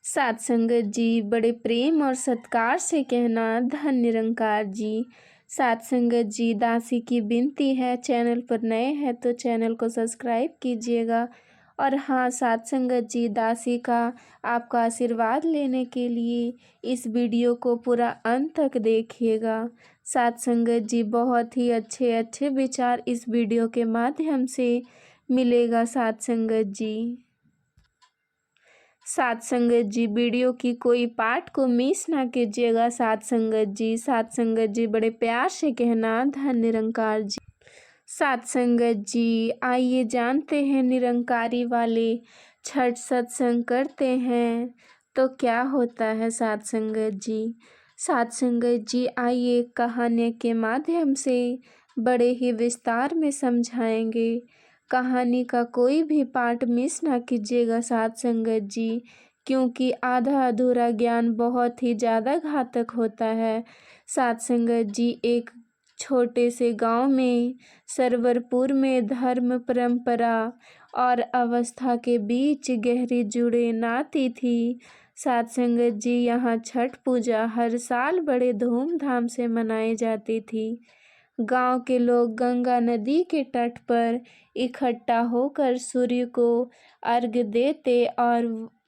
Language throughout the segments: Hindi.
सात संगत जी बड़े प्रेम और सत्कार से कहना धन निरंकार जी। सात संगत जी दासी की विनती है, चैनल पर नए हैं तो चैनल को सब्सक्राइब कीजिएगा। और हाँ सात संगत जी, दासी का आपका आशीर्वाद लेने के लिए इस वीडियो को पूरा अंत तक देखिएगा। सात संगत जी बहुत ही अच्छे अच्छे विचार इस वीडियो के माध्यम से मिलेगा। सात संगत जी, सात संगत जी वीडियो की कोई पार्ट को मिस ना कीजिएगा। सात संगत जी, सात संगत जी बड़े प्यार से कहना धन निरंकार जी। सात संगत जी आइए जानते हैं, निरंकारी वाले छठ सत्संग करते हैं तो क्या होता है। सात संगत जी, सात संगत जी आइए कहानी के माध्यम से बड़े ही विस्तार में समझाएंगे। कहानी का कोई भी पार्ट मिस ना कीजिएगा सात संगत जी, क्योंकि आधा अधूरा ज्ञान बहुत ही ज़्यादा घातक होता है। सात संगत जी, एक छोटे से गांव में सरवरपुर में धर्म परंपरा और अवस्था के बीच गहरी जुड़े नाती थी। सात संगत जी, यहाँ छठ पूजा हर साल बड़े धूमधाम से मनाई जाती थी। गांव के लोग गंगा नदी के तट पर इकट्ठा होकर सूर्य को अर्घ्य देते और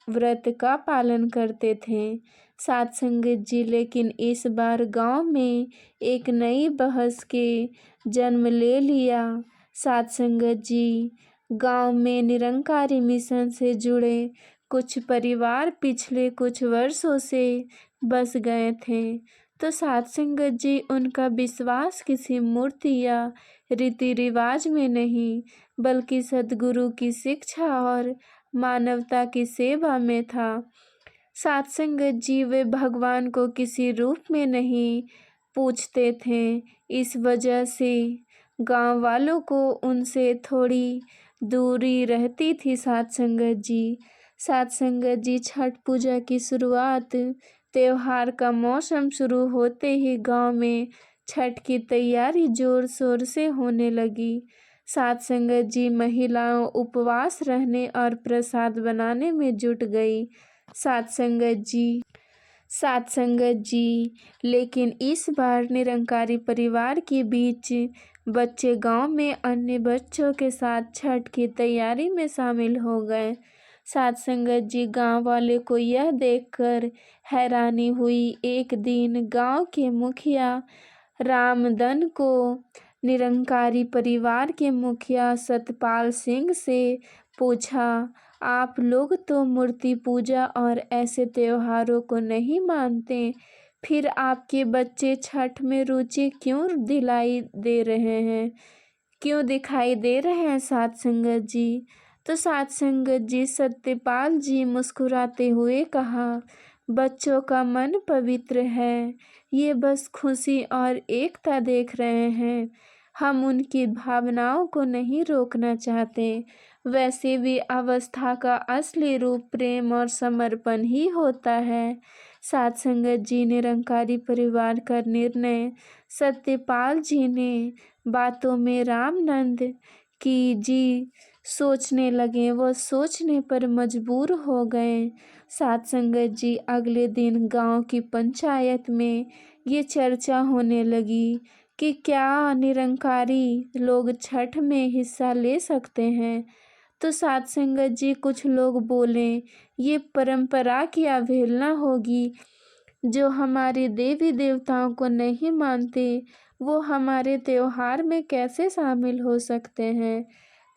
व्रत का पालन करते थे। सात संगत जी, लेकिन इस बार गांव में एक नई बहस के जन्म ले लिया। सात संगत जी, गांव में निरंकारी मिशन से जुड़े कुछ परिवार पिछले कुछ वर्षों से बस गए थे। तो सात संगत जी, उनका विश्वास किसी मूर्ति या रीति रिवाज में नहीं, बल्कि सद्गुरु की शिक्षा और मानवता की सेवा में था। सात संगत जी, वे भगवान को किसी रूप में नहीं पूछते थे। इस वजह से गांव वालों को उनसे थोड़ी दूरी रहती थी। सात संगत जी, सात संगत जी, छठ पूजा की शुरुआत त्योहार का मौसम शुरू होते ही गांव में छठ की तैयारी जोर शोर से होने लगी। सात संगत जी, महिलाओं उपवास रहने और प्रसाद बनाने में जुट गई। सात संगत जी, सात संगत जी, लेकिन इस बार निरंकारी परिवार के बीच बच्चे गांव में अन्य बच्चों के साथ छठ की तैयारी में शामिल हो गए। सात संगत जी, गांव वाले को यह देखकर हैरानी हुई। एक दिन गांव के मुखिया रामदन को निरंकारी परिवार के मुखिया सतपाल सिंह से पूछा, आप लोग तो मूर्ति पूजा और ऐसे त्योहारों को नहीं मानते, फिर आपके बच्चे छठ में रुचि क्यों दिखाई दे रहे हैं सात संगत जी। तो सात संगत जी, सत्यपाल जी मुस्कुराते हुए कहा, बच्चों का मन पवित्र है, ये बस खुशी और एकता देख रहे हैं। हम उनकी भावनाओं को नहीं रोकना चाहते। वैसे भी अवस्था का असली रूप प्रेम और समर्पण ही होता है। सात संगत जी, निरंकारी परिवार का निर्णय सत्यपाल जी ने बातों में रामनंद की जी सोचने लगे। वो सोचने पर मजबूर हो गए। सात संगत जी, अगले दिन गांव की पंचायत में ये चर्चा होने लगी कि क्या निरंकारी लोग छठ में हिस्सा ले सकते हैं। तो सात संगत जी, कुछ लोग बोले, ये परंपरा की अवहेलना होगी। जो हमारे देवी देवताओं को नहीं मानते वो हमारे त्योहार में कैसे शामिल हो सकते हैं।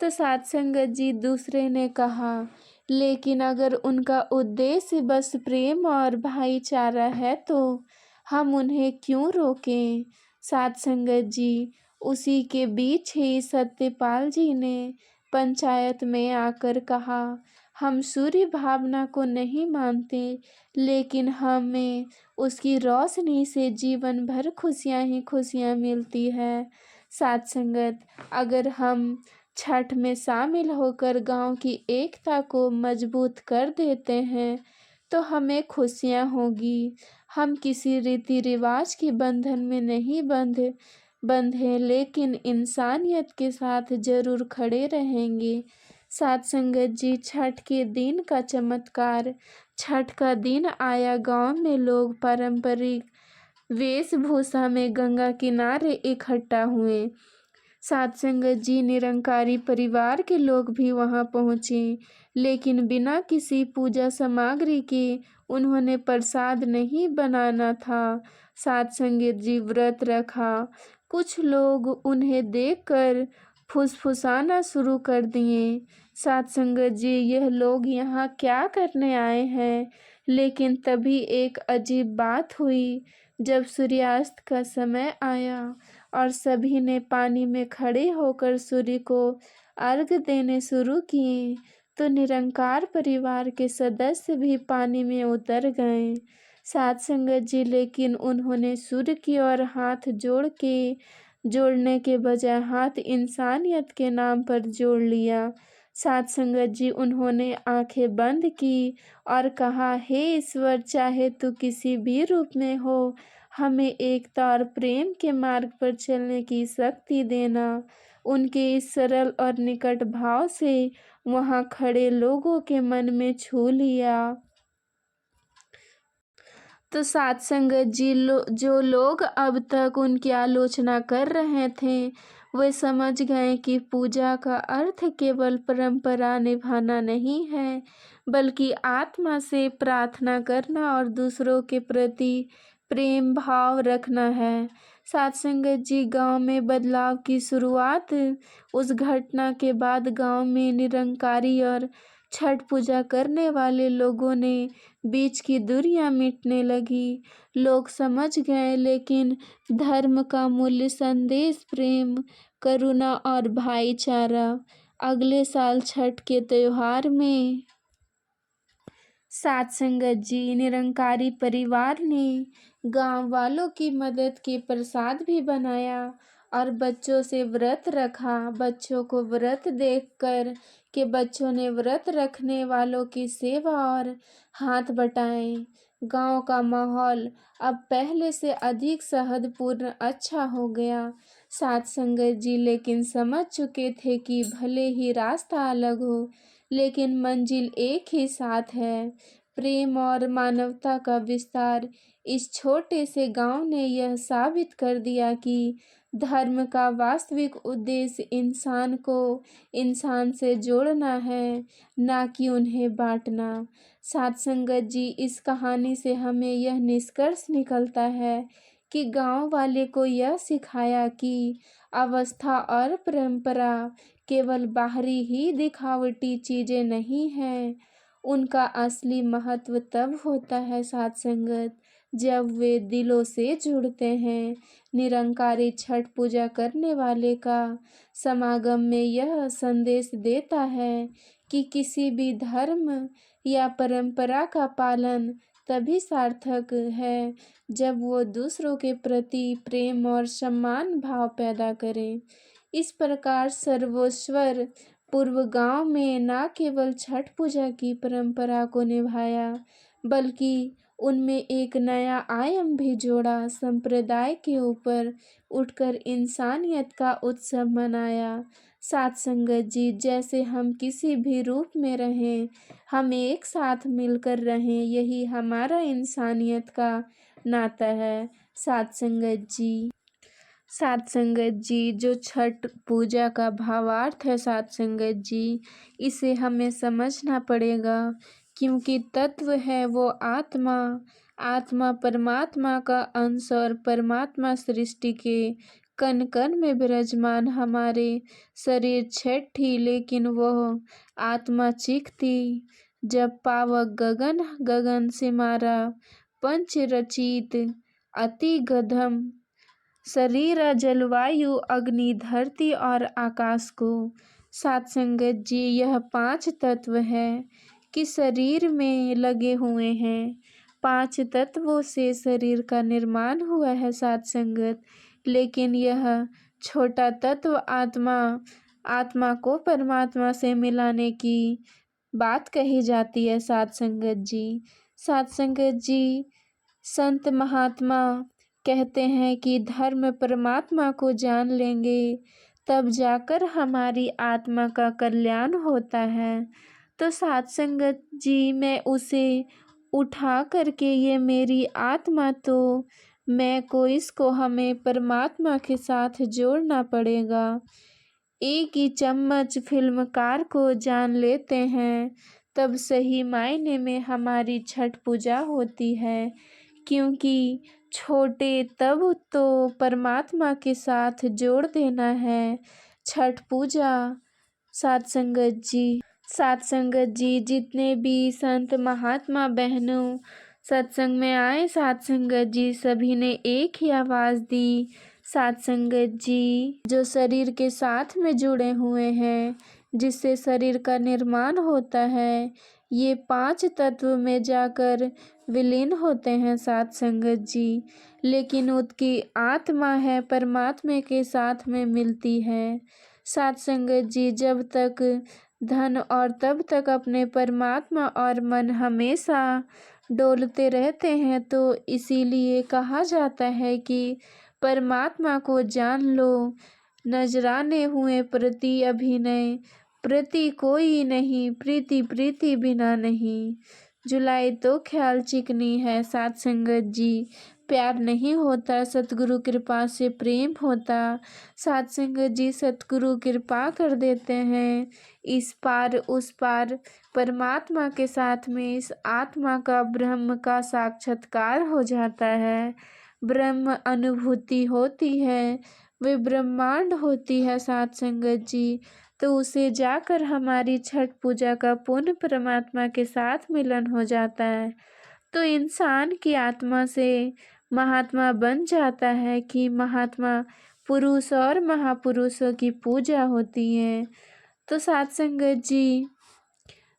तो सात संगत जी, दूसरे ने कहा, लेकिन अगर उनका उद्देश्य बस प्रेम और भाईचारा है तो हम उन्हें क्यों रोकें। सात संगत जी, उसी के बीच ही सत्यपाल जी ने पंचायत में आकर कहा, हम सूर्य भावना को नहीं मानते, लेकिन हमें उसकी रोशनी से जीवन भर खुशियाँ ही खुशियाँ मिलती है। सात संगत, अगर हम छठ में शामिल होकर गांव की एकता को मजबूत कर देते हैं तो हमें खुशियाँ होगी। हम किसी रीति रिवाज के बंधन में नहीं बंधे, लेकिन इंसानियत के साथ जरूर खड़े रहेंगे। सात संगत जी, छठ के दिन का चमत्कार। छठ का दिन आया, गांव में लोग पारंपरिक वेशभूषा में गंगा किनारे इकट्ठा हुए। सात संगत जी, निरंकारी परिवार के लोग भी वहां पहुंचे, लेकिन बिना किसी पूजा सामग्री के उन्होंने प्रसाद नहीं बनाना था। सात संगत जी व्रत रखा। कुछ लोग उन्हें देखकर फुसफुसाना शुरू कर दिए। सात संगत जी, यह लोग यहाँ क्या करने आए हैं? लेकिन तभी एक अजीब बात हुई। जब सूर्यास्त का समय आया और सभी ने पानी में खड़े होकर सूर्य को अर्घ देने शुरू किए, तो निरंकार परिवार के सदस्य भी पानी में उतर गए। सात संगत जी, लेकिन उन्होंने सूर्य की ओर हाथ जोड़ने के बजाय हाथ इंसानियत के नाम पर जोड़ लिया। सात संगत जी, उन्होंने आंखें बंद की और कहा, हे ईश्वर, चाहे तू किसी भी रूप में हो, हमें एकता और प्रेम के मार्ग पर चलने की शक्ति देना। उनके इस सरल और निकट भाव से वहां खड़े लोगों के मन में छू लिया। तो सात संगत जी, जो लोग अब तक उनकी आलोचना कर रहे थे, वे समझ गए कि पूजा का अर्थ केवल परंपरा निभाना नहीं है, बल्कि आत्मा से प्रार्थना करना और दूसरों के प्रति प्रेम भाव रखना है। सात संगत जी, गांव में बदलाव की शुरुआत। उस घटना के बाद गांव में निरंकारी और छठ पूजा करने वाले लोगों ने बीच की दूरियां मिटने लगी। लोग समझ गए, लेकिन धर्म का मूल्य संदेश प्रेम, करुणा और भाईचारा। अगले साल छठ के त्योहार में सात संगत जी, निरंकारी परिवार ने गांव वालों की मदद के प्रसाद भी बनाया और बच्चों से व्रत रखा। बच्चों को व्रत देखकर के बच्चों ने व्रत रखने वालों की सेवा और हाथ बटाए। गांव का माहौल अब पहले से अधिक सहदपूर्ण अच्छा हो गया। सात संगत जी लेकिन समझ चुके थे कि भले ही रास्ता अलग हो, लेकिन मंजिल एक ही साथ है। प्रेम और मानवता का विस्तार। इस छोटे से गांव ने यह साबित कर दिया कि धर्म का वास्तविक उद्देश्य इंसान को इंसान से जोड़ना है, ना कि उन्हें बांटना। सात संगत जी, इस कहानी से हमें यह निष्कर्ष निकलता है कि गांव वाले को यह सिखाया कि अवस्था और परंपरा केवल बाहरी ही दिखावटी चीजें नहीं हैं। उनका असली महत्व तब होता है सात संगत, जब वे दिलों से जुड़ते हैं। निरंकारी छठ पूजा करने वाले का समागम में यह संदेश देता है कि किसी भी धर्म या परंपरा का पालन तभी सार्थक है जब वो दूसरों के प्रति प्रेम और सम्मान भाव पैदा करे। इस प्रकार सर्वेश्वर पूर्व गांव में न केवल छठ पूजा की परंपरा को निभाया, बल्कि उनमें एक नया आयाम भी जोड़ा। संप्रदाय के ऊपर उठकर इंसानियत का उत्सव मनाया। सात संगत जी, जैसे हम किसी भी रूप में रहें, हम एक साथ मिलकर रहें, यही हमारा इंसानियत का नाता है। सात संगत जी, सात संगत जी, जो छठ पूजा का भावार्थ है सात संगत जी, इसे हमें समझना पड़ेगा, क्योंकि तत्व है वो आत्मा। आत्मा परमात्मा का अंश और परमात्मा सृष्टि के कण कण में विराजमान। हमारे शरीर छठी, लेकिन वह आत्मा चीखती जब पावक गगन गगन से मारा पंच रचित अति गधम शरीर जलवायु अग्नि धरती और आकाश को। सात संगत जी, यह पांच तत्व है कि शरीर में लगे हुए हैं। पांच तत्वों से शरीर का निर्माण हुआ है सात संगत, लेकिन यह छोटा तत्व आत्मा को परमात्मा से मिलाने की बात कही जाती है सात संगत जी। सात संगत जी, संत महात्मा कहते हैं कि धर्म परमात्मा को जान लेंगे तब जाकर हमारी आत्मा का कल्याण होता है। तो साध संगत जी, मैं उसे उठा करके, ये मेरी आत्मा तो मैं को इसको हमें परमात्मा के साथ जोड़ना पड़ेगा। एक ही चम्मच फिल्मकार को जान लेते हैं, तब सही मायने में हमारी छठ पूजा होती है। क्योंकि छोटे तब तो परमात्मा के साथ जोड़ देना है छठ पूजा। साध संगत जी जितने भी संत महात्मा बहनों सत्संग में आए, साध संगत जी सभी ने एक ही आवाज़ दी, साध संगत जी जो शरीर के साथ में जुड़े हुए हैं, जिससे शरीर का निर्माण होता है, ये 5 तत्व में जाकर विलीन होते हैं साध संगत जी। लेकिन उसकी आत्मा है परमात्मा के साथ में मिलती है साध संगत जी। जब तक धन और तब तक अपने परमात्मा और मन हमेशा डोलते रहते हैं, तो इसीलिए कहा जाता है कि परमात्मा को जान लो, नजराने हुए प्रति अभिनय, प्रति कोई नहीं, प्रीति प्रीति बिना नहीं। जुलाई तो ख्याल चिकनी है साध संगत जी, प्यार नहीं होता, सतगुरु कृपा से प्रेम होता। साध संगत जी सतगुरु कृपा कर देते हैं, इस पार उस पार परमात्मा के साथ में इस आत्मा का ब्रह्म का साक्षात्कार हो जाता है, ब्रह्म अनुभूति होती है, वे ब्रह्मांड होती है साध संगत जी। तो उसे जाकर हमारी छठ पूजा का पुण्य परमात्मा के साथ मिलन हो जाता है, तो इंसान की आत्मा से महात्मा बन जाता है कि महात्मा पुरुष और महापुरुषों की पूजा होती है। तो साध संगत जी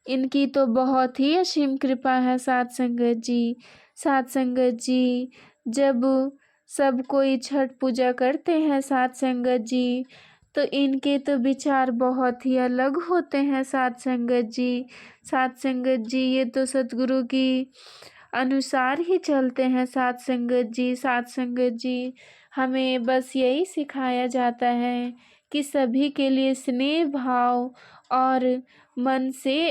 इनकी तो बहुत ही असीम कृपा है साध संगत जी। साध संगत जी जब सब कोई छठ पूजा करते हैं साध संगत जी, तो इनके तो विचार बहुत ही अलग होते हैं साध संगत जी। साध संगत जी ये तो सतगुरु की अनुसार ही चलते हैं साध संगत जी। साध संगत जी हमें बस यही सिखाया जाता है कि सभी के लिए स्नेह भाव और मन से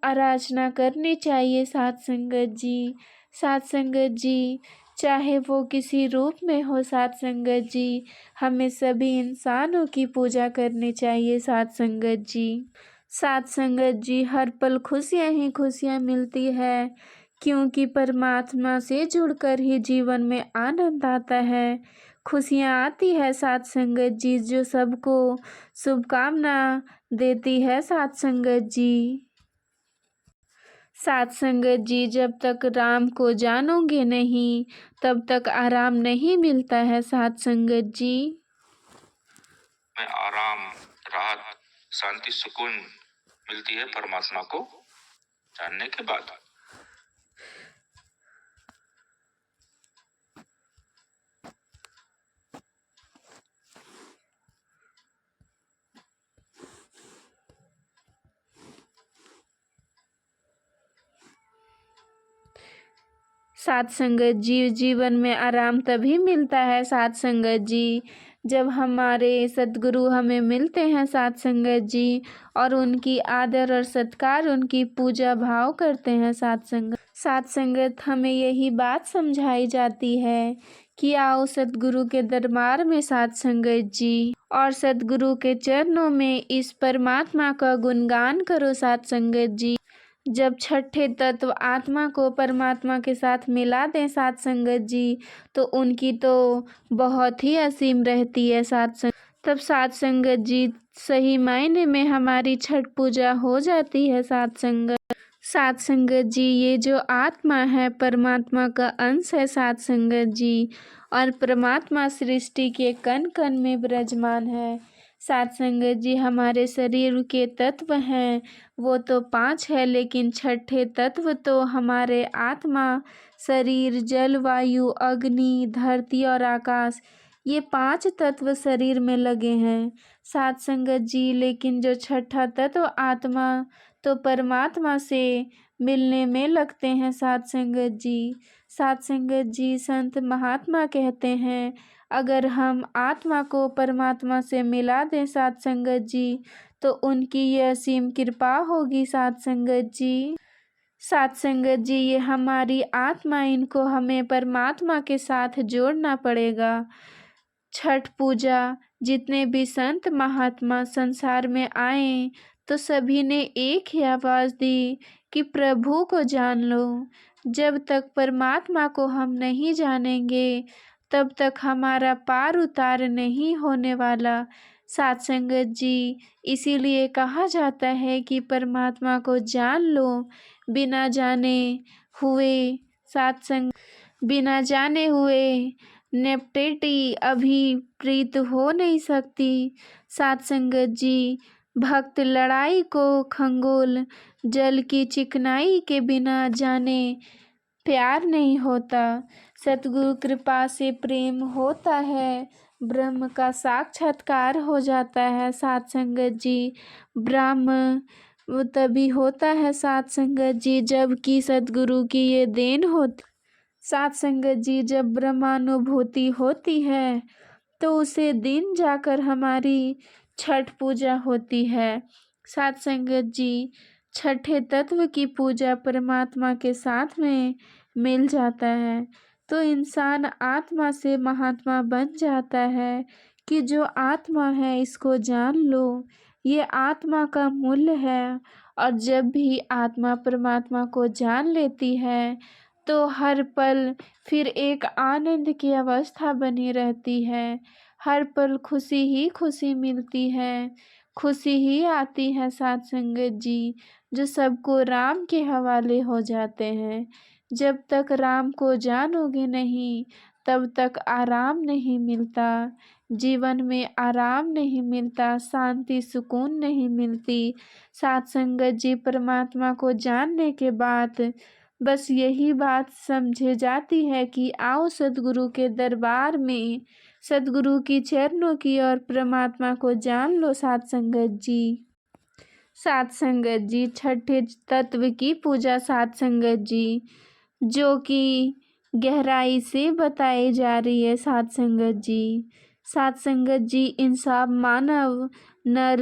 आराधना करनी चाहिए साध संगत जी। साध संगत जी चाहे वो किसी रूप में हो साध संगत जी, हमें सभी इंसानों की पूजा करनी चाहिए साध संगत जी। साध संगत जी हर पल खुशियाँ ही खुशियाँ मिलती है, क्योंकि परमात्मा से जुड़कर ही जीवन में आनंद आता है, खुशियाँ आती है साध संगत जी, जो सबको शुभकामना देती है साध संगत जी। साध संगत जी जब तक राम को जानोगे नहीं, तब तक आराम नहीं मिलता है साध संगत जी। में आराम, राहत, शांति, सुकून मिलती है परमात्मा को जानने के बाद। साध संगत जी जीवन में आराम तभी मिलता है साध संगत जी, जब हमारे सद्गुरु हमें मिलते हैं साध संगत जी, और उनकी आदर और सत्कार, उनकी पूजा भाव करते हैं साध संगत। साध संगत हमें यही बात समझाई जाती है कि आओ सद्गुरु के दरबार में साध संगत जी, और सद्गुरु के चरणों में इस परमात्मा का गुणगान करो साध संगत जी। जब छठे तत्व आत्मा को परमात्मा के साथ मिला दें साध संगत जी, तो उनकी तो बहुत ही असीम रहती है साध संगत। तब साध संगत जी सही मायने में हमारी छठ पूजा हो जाती है साध संगत। साध संगत जी ये जो आत्मा है परमात्मा का अंश है साध संगत जी, और परमात्मा सृष्टि के कण कण में विराजमान है साध संगत जी। हमारे शरीर के तत्व हैं वो तो 5 है, लेकिन छठे तत्व तो हमारे आत्मा, शरीर, जल, वायु, अग्नि, धरती और आकाश, ये 5 तत्व शरीर में लगे हैं साध संगत जी। लेकिन जो छठा तत्व आत्मा तो परमात्मा से मिलने में लगते हैं साध संगत जी। साध संगत जी संत महात्मा कहते हैं, अगर हम आत्मा को परमात्मा से मिला दें साध संगत जी, तो उनकी यह असीम कृपा होगी साध संगत जी। साध संगत जी, ये हमारी आत्मा, इनको हमें परमात्मा के साथ जोड़ना पड़ेगा। छठ पूजा, जितने भी संत महात्मा संसार में आए तो सभी ने एक ही आवाज़ दी कि प्रभु को जान लो। जब तक परमात्मा को हम नहीं जानेंगे तब तक हमारा पार उतार नहीं होने वाला साध संगत जी। इसीलिए कहा जाता है कि परमात्मा को जान लो, बिना जाने हुए सात्संग, बिना जाने हुए नेपटेटी अभी प्रीत हो नहीं सकती साध संगत जी। भक्त लड़ाई को खंगोल, जल की चिकनाई के बिना जाने प्यार नहीं होता। सतगुरु कृपा से प्रेम होता है, ब्रह्म का साक्षात्कार हो जाता है साध संगत जी। ब्रह्म वो तभी होता है साध संगत जी जबकि सतगुरु की ये देन होती। साध संगत जी, जब ब्रह्मानुभूति होती है तो उसे दिन जाकर हमारी छठ पूजा होती है साध संगत जी। छठे तत्व की पूजा परमात्मा के साथ में मिल जाता है तो इंसान आत्मा से महात्मा बन जाता है कि जो आत्मा है इसको जान लो, ये आत्मा का मूल्य है। और जब भी आत्मा परमात्मा को जान लेती है तो हर पल फिर एक आनंद की अवस्था बनी रहती है। हर पल खुशी ही खुशी मिलती है, खुशी ही आती है साध संगत जी, जो सबको राम के हवाले हो जाते हैं। जब तक राम को जानोगे नहीं तब तक आराम नहीं मिलता, जीवन में आराम नहीं मिलता, शांति सुकून नहीं मिलती साध संगत जी। परमात्मा को जानने के बाद बस यही बात समझे जाती है कि आओ सद्गुरु के दरबार में, सद्गुरु की चरणों की और परमात्मा को जान लो साध संगत जी। साध संगत जी, छठे तत्व की पूजा साध संगत जी, जो कि गहराई से बताई जा रही है साध संगत जी। साध संगत जी, इंसाफ मानव नर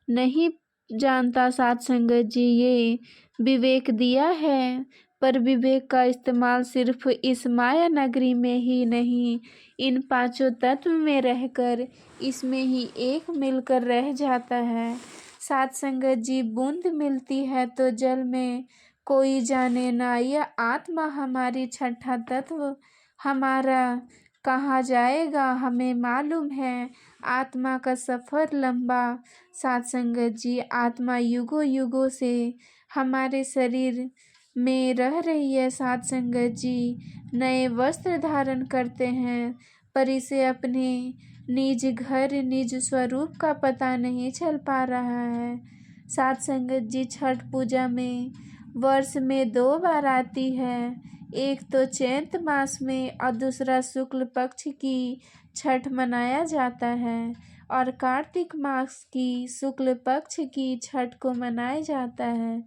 नहीं जानता साध संगत जी, ये विवेक दिया है, पर विवेक का इस्तेमाल सिर्फ इस माया नगरी में ही नहीं, इन पांचों तत्व में रहकर इसमें ही एक मिलकर रह जाता है साध संगत जी। बूंद मिलती है तो जल में कोई जाने ना, यह आत्मा हमारी छठा तत्व हमारा कहाँ जाएगा हमें मालूम है। आत्मा का सफ़र लंबा साध संगत जी, आत्मा युगों युगों से हमारे शरीर में रह रही है साध संगत जी। नए वस्त्र धारण करते हैं पर इसे अपने निज घर निज स्वरूप का पता नहीं चल पा रहा है साध संगत जी। छठ पूजा में वर्ष में 2 बार आती है, एक तो चैत्र मास में और दूसरा शुक्ल पक्ष की छठ मनाया जाता है और कार्तिक मास की शुक्ल पक्ष की छठ को मनाया जाता है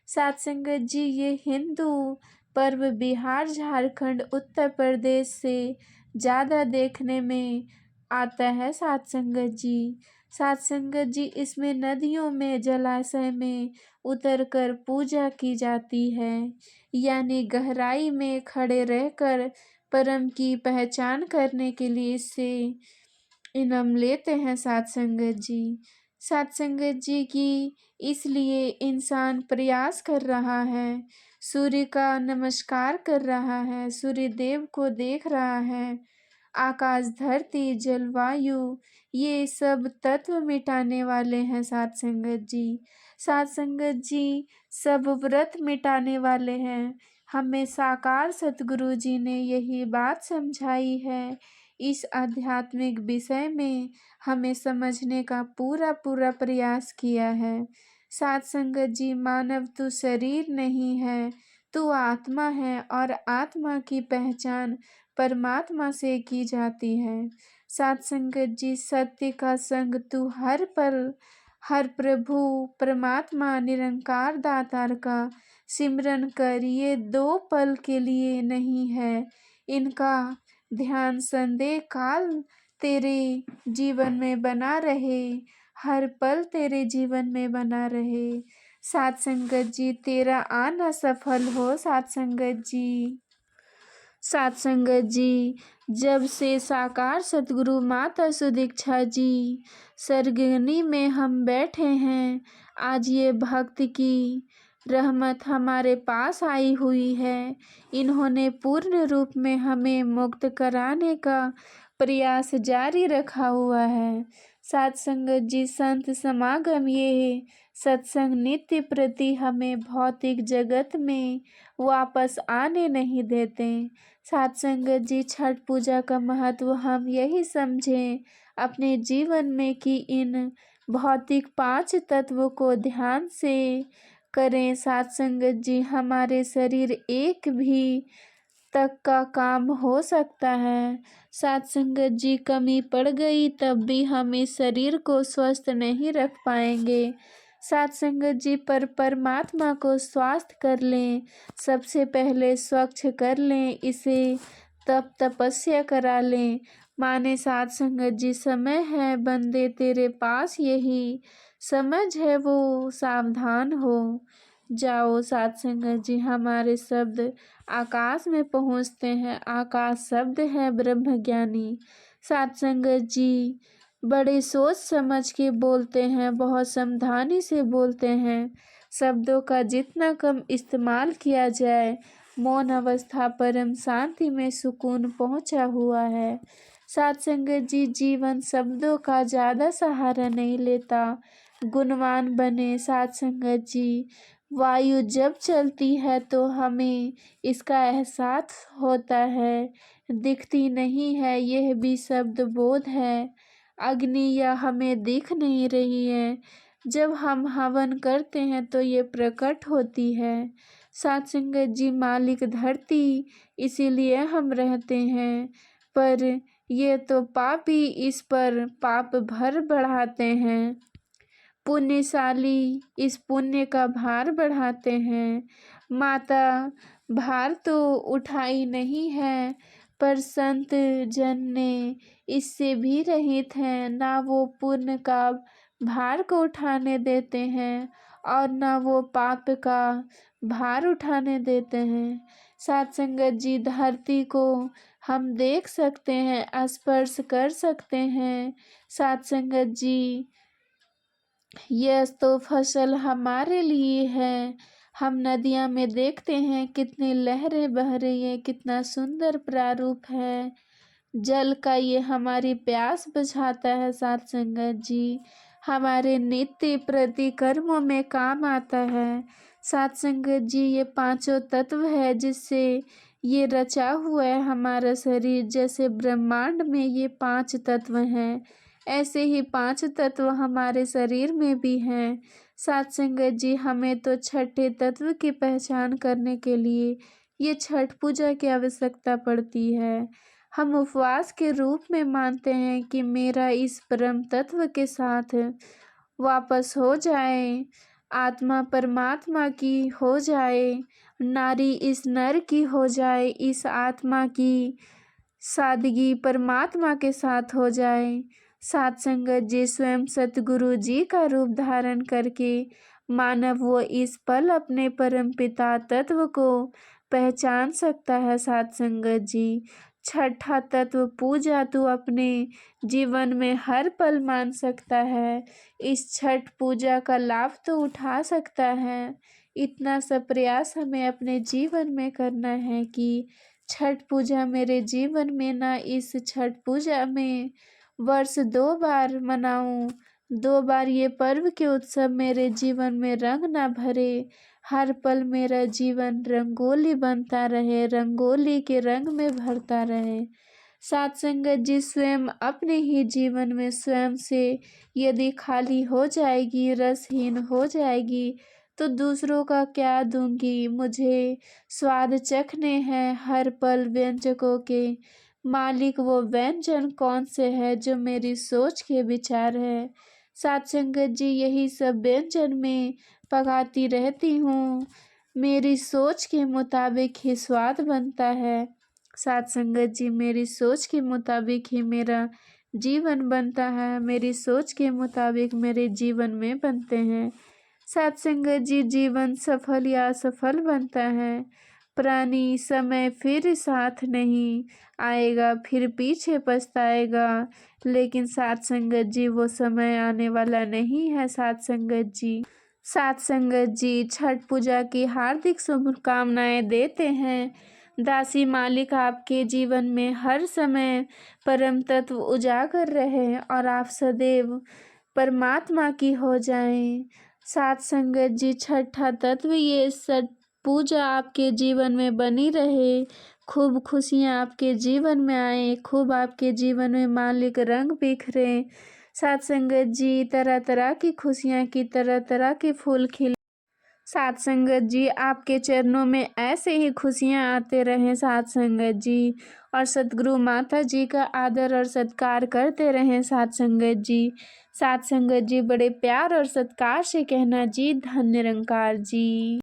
साध संगत जी। ये हिंदू पर्व बिहार झारखंड उत्तर प्रदेश से ज़्यादा देखने में आता है साध संगत जी। साध संगत जी, इसमें नदियों में जलाशय में उतरकर पूजा की जाती है, यानी गहराई में खड़े रहकर परम की पहचान करने के लिए इससे इनाम लेते हैं साध संगत जी। साध संगत जी की इसलिए इंसान प्रयास कर रहा है, सूर्य का नमस्कार कर रहा है, सूर्य देव को देख रहा है, आकाश धरती जलवायु ये सब तत्व मिटाने वाले हैं साध संगत जी। साध संगत जी, सब व्रत मिटाने वाले हैं। हमें साकार सतगुरु जी ने यही बात समझाई है। इस आध्यात्मिक विषय में हमें समझने का पूरा पूरा प्रयास किया है साध संगत जी। मानव तू शरीर नहीं है, तू आत्मा है और आत्मा की पहचान परमात्मा से की जाती है साध संगत जी। सत्य का संग तू हर पल, हर प्रभु परमात्मा निरंकार दातार का सिमरन कर, ये 2 पल के लिए नहीं है, इनका ध्यान संदेह काल तेरे जीवन में बना रहे, हर पल तेरे जीवन में बना रहे। साथ संगत जी, तेरा आना सफल हो साथ संगत जी। साथ संगत जी, जब से साकार सतगुरु माता सुदीक्षा जी सरगनी में हम बैठे हैं, आज ये भक्त की रहमत हमारे पास आई हुई है। इन्होंने पूर्ण रूप में हमें मुक्त कराने का प्रयास जारी रखा हुआ है। साथ संगत जी, संत समागम ये सत्संग नित्य प्रति हमें भौतिक जगत में वापस आने नहीं देते। साथ संगत जी, छठ पूजा का महत्व हम यही समझें अपने जीवन में कि इन भौतिक 5 तत्वों को ध्यान से करें। साथ संगत जी, हमारे शरीर एक भी तक का काम हो सकता है। साथ संगत जी, कमी पड़ गई तब भी हम इस शरीर को स्वस्थ नहीं रख पाएंगे। साथ संगत जी, पर परमात्मा को स्वास्थ्य कर लें, सबसे पहले स्वच्छ कर लें, इसे तप तपस्या करा लें। माने साथ संगत जी, समय है बंदे तेरे पास, यही समझ है वो सावधान हो जाओ। साथ संगत जी, हमारे शब्द आकाश में पहुँचते हैं, आकाश शब्द है ब्रह्म ज्ञानी। साथ संगत जी, बड़े सोच समझ के बोलते हैं, बहुत सावधानी से बोलते हैं। शब्दों का जितना कम इस्तेमाल किया जाए, मौन अवस्था परम शांति में सुकून पहुंचा हुआ है। साथ संगत जी, जीवन शब्दों का ज़्यादा सहारा नहीं लेता, गुणवान बने। साथ संगत जी, वायु जब चलती है तो हमें इसका एहसास होता है, दिखती नहीं है, यह भी शब्द बोध है। अग्नि या हमें दिख नहीं रही है, जब हम हवन करते हैं तो ये प्रकट होती है। साथ संगत जी, मालिक धरती इसीलिए हम रहते हैं, पर ये तो पापी इस पर पाप भर बढ़ाते हैं, पुण्यशाली इस पुण्य का भार बढ़ाते हैं। माता भार तो उठाई नहीं है, पर संत जन ने इससे भी रहित हैं, ना वो पुण्य का भार को उठाने देते हैं और ना वो पाप का भार उठाने देते हैं। साथ संगत जी, धरती को हम देख सकते हैं, स्पर्श कर सकते हैं। साथ संगत जी, यह तो फसल हमारे लिए है। हम नदियाँ में देखते हैं कितनी लहरें बह रही है, कितना सुंदर प्रारूप है जल का, ये हमारी प्यास बुझाता है। साथ संगत जी, हमारे नित्य प्रति कर्मों में काम आता है। साथ संगत जी, ये 5 तत्व है जिससे ये रचा हुआ है हमारा शरीर। जैसे ब्रह्मांड में ये 5 तत्व हैं, ऐसे ही 5 तत्व हमारे शरीर में भी हैं। साथ संगत जी, हमें तो छठे तत्व की पहचान करने के लिए ये छठ पूजा की आवश्यकता पड़ती है। हम उपवास के रूप में मानते हैं कि मेरा इस परम तत्व के साथ वापस हो जाए, आत्मा परमात्मा की हो जाए, नारी इस नर की हो जाए, इस आत्मा की सादगी परमात्मा के साथ हो जाए। साथ संगत जी, स्वयं सतगुरु जी का रूप धारण करके मानव वो इस पल अपने परम पिता तत्व को पहचान सकता है। साथ संगत जी, छठा तत्व पूजा तू अपने जीवन में हर पल मान सकता है, इस छठ पूजा का लाभ तो उठा सकता है। इतना सा प्रयास हमें अपने जीवन में करना है कि छठ पूजा मेरे जीवन में ना, इस छठ पूजा में वर्ष 2 बार मनाऊं, 2 बार ये पर्व के उत्सव मेरे जीवन में रंग ना भरे, हर पल मेरा जीवन रंगोली बनता रहे, रंगोली के रंग में भरता रहे। साथ संगत जी, स्वयं अपने ही जीवन में स्वयं से यदि खाली हो जाएगी, रसहीन हो जाएगी, तो दूसरों का क्या दूंगी। मुझे स्वाद चखने हैं हर पल व्यंजकों के, मालिक वो व्यंजन कौन से है जो मेरी सोच के विचार है। साथ संगत जी, यही सब व्यंजन में पकाती रहती हूँ, मेरी सोच के मुताबिक ही स्वाद बनता है। साथ संगत जी, मेरी सोच के मुताबिक ही मेरा जीवन बनता है, मेरी सोच के मुताबिक मेरे जीवन में बनते हैं। साथ संगत जी, जीवन सफल या असफल बनता है। प्राणी समय फिर साथ नहीं आएगा, फिर पीछे पछताएगा, लेकिन साथ संगत जी वो समय आने वाला नहीं है। साथ संगत जी, साथ संगत जी, छठ पूजा की हार्दिक शुभकामनाएं देते हैं। दासी मालिक आपके जीवन में हर समय परम तत्व उजागर रहे और आप सदैव परमात्मा की हो जाएं। साथ संगत जी, छठा तत्व ये छठ पूजा आपके जीवन में बनी रहे, खूब खुशियाँ आपके जीवन में आए, खूब आपके जीवन में मालिक रंग बिखरे। साथ संगत जी, तरह तरह की खुशियाँ की तरह तरह के फूल खिले। साथ संगत जी, आपके चरणों में ऐसे ही खुशियाँ आते रहें। साथ संगत जी, और सतगुरु माता जी का आदर और सत्कार करते रहें। साथ संगत जी, साथ संगत जी, बड़े प्यार और सत्कार से कहना जी धन्य निरंकार जी।